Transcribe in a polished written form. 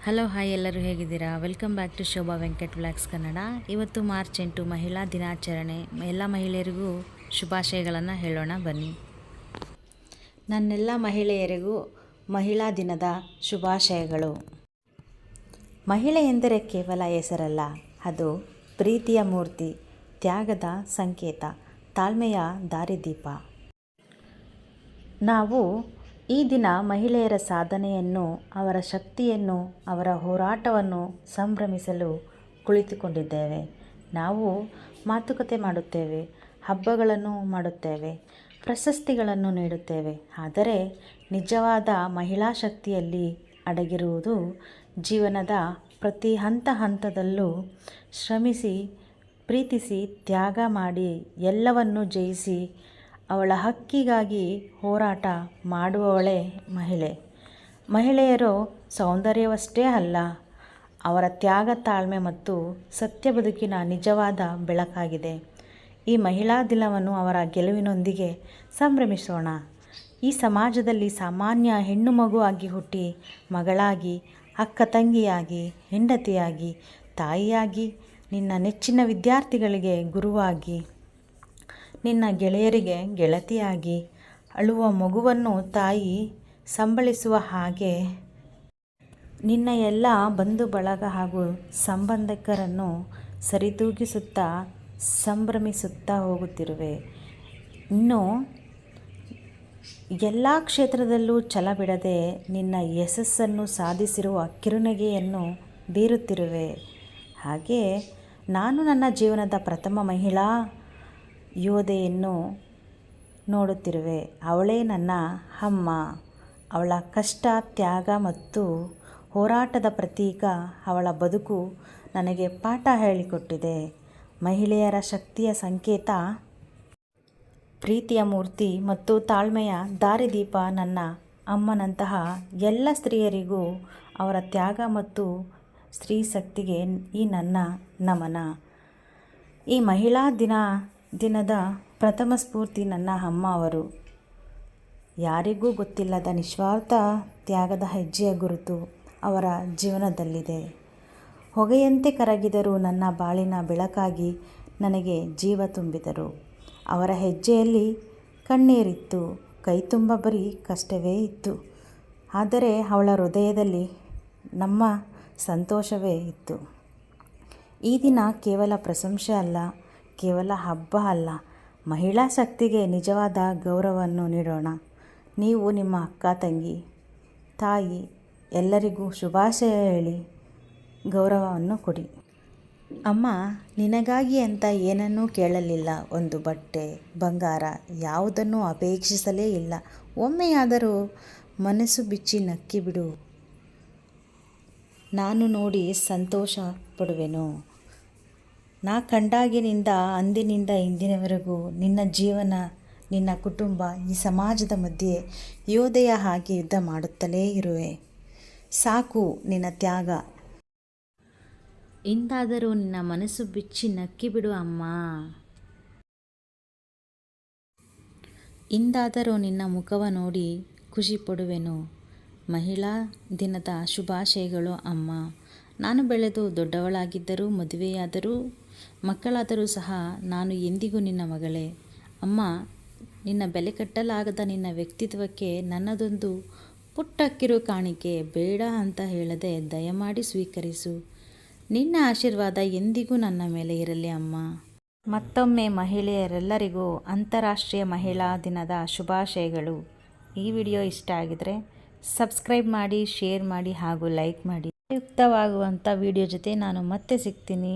Hello hi, ಎಲ್ಲರೂ ಹೇಗಿದ್ದೀರಾ? Welcome back to Shobha Venkat vlogs Kannada. ಇವತ್ತು ಮಾರ್ಚ್ 8 ಮಹಿಳಾ ದಿನಾಚರಣೆ. ಎಲ್ಲ ಮಹಿಳೆಯರಿಗೂ ಶುಭಾಶಯಗಳನ್ನು ಹೇಳೋಣ ಬನ್ನಿ. ನನ್ನೆಲ್ಲ ಮಹಿಳೆಯರಿಗೂ ಮಹಿಳಾ ದಿನದ ಶುಭಾಶಯಗಳು. ಮಹಿಳೆ ಎಂದರೆ ಕೇವಲ ಹೆಸರಲ್ಲ, ಅದು ಪ್ರೀತಿಯ ಮೂರ್ತಿ, ತ್ಯಾಗದ ಸಂಕೇತ, ತಾಳ್ಮೆಯ ದಾರಿದೀಪ. ನಾವು ಈ ದಿನ ಮಹಿಳೆಯರ ಸಾಧನೆಯನ್ನು, ಅವರ ಶಕ್ತಿಯನ್ನು, ಅವರ ಹೋರಾಟವನ್ನು ಸಂಭ್ರಮಿಸಲು ಕುಳಿತುಕೊಂಡಿದ್ದೇವೆ. ನಾವು ಮಾತುಕತೆ ಮಾಡುತ್ತೇವೆ, ಹಬ್ಬಗಳನ್ನು ಮಾಡುತ್ತೇವೆ, ಪ್ರಶಸ್ತಿಗಳನ್ನು ನೀಡುತ್ತೇವೆ. ಆದರೆ ನಿಜವಾದ ಮಹಿಳಾ ಶಕ್ತಿಯಲ್ಲಿ ಅಡಗಿರುವುದು ಜೀವನದ ಪ್ರತಿ ಹಂತದಲ್ಲೂ ಶ್ರಮಿಸಿ, ಪ್ರೀತಿಸಿ, ತ್ಯಾಗ ಮಾಡಿ, ಎಲ್ಲವನ್ನೂ ಜಯಿಸಿ ಅವಳ ಹಕ್ಕಿಗಾಗಿ ಹೋರಾಟ ಮಾಡುವವಳೇ ಮಹಿಳೆ. ಮಹಿಳೆಯರು ಸೌಂದರ್ಯವಷ್ಟೇ ಅಲ್ಲ, ಅವರ ತ್ಯಾಗ, ತಾಳ್ಮೆ ಮತ್ತು ಸತ್ಯ ಬದುಕಿನ ನಿಜವಾದ ಬೆಳಕಾಗಿದೆ. ಈ ಮಹಿಳಾ ದಿನವನ್ನು ಅವರ ಗೆಲುವಿನೊಂದಿಗೆ ಸಂಭ್ರಮಿಸೋಣ. ಈ ಸಮಾಜದಲ್ಲಿ ಸಾಮಾನ್ಯ ಹೆಣ್ಣು ಮಗು ಆಗಿ ಹುಟ್ಟಿ, ಮಗಳಾಗಿ, ಅಕ್ಕ ತಂಗಿಯಾಗಿ, ಹೆಂಡತಿಯಾಗಿ, ತಾಯಿಯಾಗಿ, ನಿನ್ನ ನೆಚ್ಚಿನ ವಿದ್ಯಾರ್ಥಿಗಳಿಗೆ ಗುರುವಾಗಿ, ನಿನ್ನ ಗೆಳೆಯರಿಗೆ ಗೆಳತಿಯಾಗಿ, ಅಳುವ ಮಗುವನ್ನು ತಾಯಿ ಸಂಭಾಳಿಸುವ ಹಾಗೆ ನಿನ್ನ ಎಲ್ಲ ಬಂಧು ಬಳಗ ಹಾಗೂ ಸಂಬಂಧಿಕರನ್ನು ಸರಿದೂಗಿಸುತ್ತಾ ಸಂಭ್ರಮಿಸುತ್ತಾ ಹೋಗುತ್ತಿರುವೆ. ಇನ್ನು ಎಲ್ಲ ಕ್ಷೇತ್ರದಲ್ಲೂ ಛಲ ಬಿಡದೆ ನಿನ್ನ ಯಶಸ್ಸನ್ನು ಸಾಧಿಸಿರುವ ಕಿರುನಗೆಯನ್ನು ಬೀರುತ್ತಿರುವೆ. ಹಾಗೆ ನಾನು ನನ್ನ ಜೀವನದ ಪ್ರಥಮ ಮಹಿಳಾ ಯೋಧೆಯನ್ನು ನೋಡುತ್ತಿರುವೆ. ಅವಳೇ ನನ್ನ ಅಮ್ಮ. ಅವಳ ಕಷ್ಟ, ತ್ಯಾಗ ಮತ್ತು ಹೋರಾಟದ ಪ್ರತೀಕ. ಅವಳ ಬದುಕು ನನಗೆ ಪಾಠ ಹೇಳಿಕೊಟ್ಟಿದೆ. ಮಹಿಳೆಯರ ಶಕ್ತಿಯ ಸಂಕೇತ, ಪ್ರೀತಿಯ ಮೂರ್ತಿ ಮತ್ತು ತಾಳ್ಮೆಯ ದಾರಿದೀಪ ನನ್ನ ಅಮ್ಮನಂತಹ ಎಲ್ಲ ಸ್ತ್ರೀಯರಿಗೂ ಅವರ ತ್ಯಾಗ ಮತ್ತು ಸ್ತ್ರೀ ಶಕ್ತಿಗೆ ಈ ನನ್ನ ನಮನ. ಈ ಮಹಿಳಾ ದಿನದ ಪ್ರಥಮ ಸ್ಫೂರ್ತಿ ನನ್ನ ಅಮ್ಮ ಅವರು. ಯಾರಿಗೂ ಗೊತ್ತಿಲ್ಲದ ನಿಸ್ವಾರ್ಥ ತ್ಯಾಗದ ಹೆಜ್ಜೆಯ ಗುರುತು ಅವರ ಜೀವನದಲ್ಲಿದೆ. ಹೊಗೆಯಂತೆ ಕರಗಿದರು, ನನ್ನ ಬಾಳಿನ ಬೆಳಕಾಗಿ ನನಗೆ ಜೀವ ತುಂಬಿದರು. ಅವರ ಹೆಜ್ಜೆಯಲ್ಲಿ ಕಣ್ಣೀರಿತ್ತು, ಕೈ ತುಂಬ ಬರೀ ಕಷ್ಟವೇ ಇತ್ತು. ಆದರೆ ಅವಳ ಹೃದಯದಲ್ಲಿ ನಮ್ಮ ಸಂತೋಷವೇ ಇತ್ತು. ಈ ದಿನ ಕೇವಲ ಪ್ರಶಂಸೆ ಅಲ್ಲ, ಕೇವಲ ಹಬ್ಬ ಅಲ್ಲ, ಮಹಿಳಾ ಶಕ್ತಿಗೆ ನಿಜವಾದ ಗೌರವವನ್ನು ನೀಡೋಣ. ನೀವು ನಿಮ್ಮ ಅಕ್ಕ, ತಂಗಿ, ತಾಯಿ ಎಲ್ಲರಿಗೂ ಶುಭಾಶಯ ಹೇಳಿ ಗೌರವವನ್ನು ಕೊಡಿ. ಅಮ್ಮ ನಿನಗಾಗಿ ಅಂತ ಏನನ್ನೂ ಕೇಳಲಿಲ್ಲ. ಒಂದು ಬಟ್ಟೆ, ಬಂಗಾರ ಯಾವುದನ್ನೂ ಅಪೇಕ್ಷಿಸಲೇ ಇಲ್ಲ. ಒಮ್ಮೆಯಾದರೂ ಮನಸ್ಸು ಬಿಚ್ಚಿ ನಕ್ಕಿ ಬಿಡು, ನಾನು ನೋಡಿ ಸಂತೋಷ ಪಡುವೆನು. ನಾ ಕಂಡಾಗಿನಿಂದ ಅಂದಿನಿಂದ ಇಂದಿನವರೆಗೂ ನಿನ್ನ ಜೀವನ, ನಿನ್ನ ಕುಟುಂಬ, ಈ ಸಮಾಜದ ಮಧ್ಯೆ ಯೋಧೆಯ ಹಾಗೆ ಯುದ್ಧ ಮಾಡುತ್ತಲೇ ಇರುವೆ. ಸಾಕು ನಿನ್ನ ತ್ಯಾಗ. ಇಂದಾದರೂ ನಿನ್ನ ಮನಸ್ಸು ಬಿಚ್ಚಿ ನಕ್ಕಿ ಬಿಡು ಅಮ್ಮ. ಇಂದಾದರೂ ನಿನ್ನ ಮುಖವ ನೋಡಿ ಖುಷಿ ಪಡುವೆನು. ಮಹಿಳಾ ದಿನದ ಶುಭಾಶಯಗಳು ಅಮ್ಮ. ನಾನು ಬೆಳೆದು ದೊಡ್ಡವಳಾಗಿದ್ದರೂ, ಮದುವೆಯಾದರೂ, ಮಕ್ಕಳಾದರೂ ಸಹ ನಾನು ಎಂದಿಗೂ ನಿನ್ನ ಮಗಳೇ. ಅಮ್ಮ, ನಿನ್ನ ಬೆಲೆ ಕಟ್ಟಲಾಗದ ನಿನ್ನ ವ್ಯಕ್ತಿತ್ವಕ್ಕೆ ನನ್ನದೊಂದು ಪುಟ್ಟ ಕಿರು ಕಾಣಿಕೆ. ಬೇಡ ಅಂತ ಹೇಳದೆ ದಯಮಾಡಿ ಸ್ವೀಕರಿಸು. ನಿನ್ನ ಆಶೀರ್ವಾದ ಎಂದಿಗೂ ನನ್ನ ಮೇಲೆ ಇರಲಿ ಅಮ್ಮ. ಮತ್ತೊಮ್ಮೆ ಮಹಿಳೆಯರೆಲ್ಲರಿಗೂ ಅಂತಾರಾಷ್ಟ್ರೀಯ ಮಹಿಳಾ ದಿನದ ಶುಭಾಶಯಗಳು. ಈ ವಿಡಿಯೋ ಇಷ್ಟ ಆಗಿದರೆ ಸಬ್ಸ್ಕ್ರೈಬ್ ಮಾಡಿ, ಶೇರ್ ಮಾಡಿ ಹಾಗೂ ಲೈಕ್ ಮಾಡಿ. ಉಪಯುಕ್ತವಾಗುವಂಥ ವಿಡಿಯೋ ಜೊತೆ ನಾನು ಮತ್ತೆ ಸಿಗ್ತೀನಿ.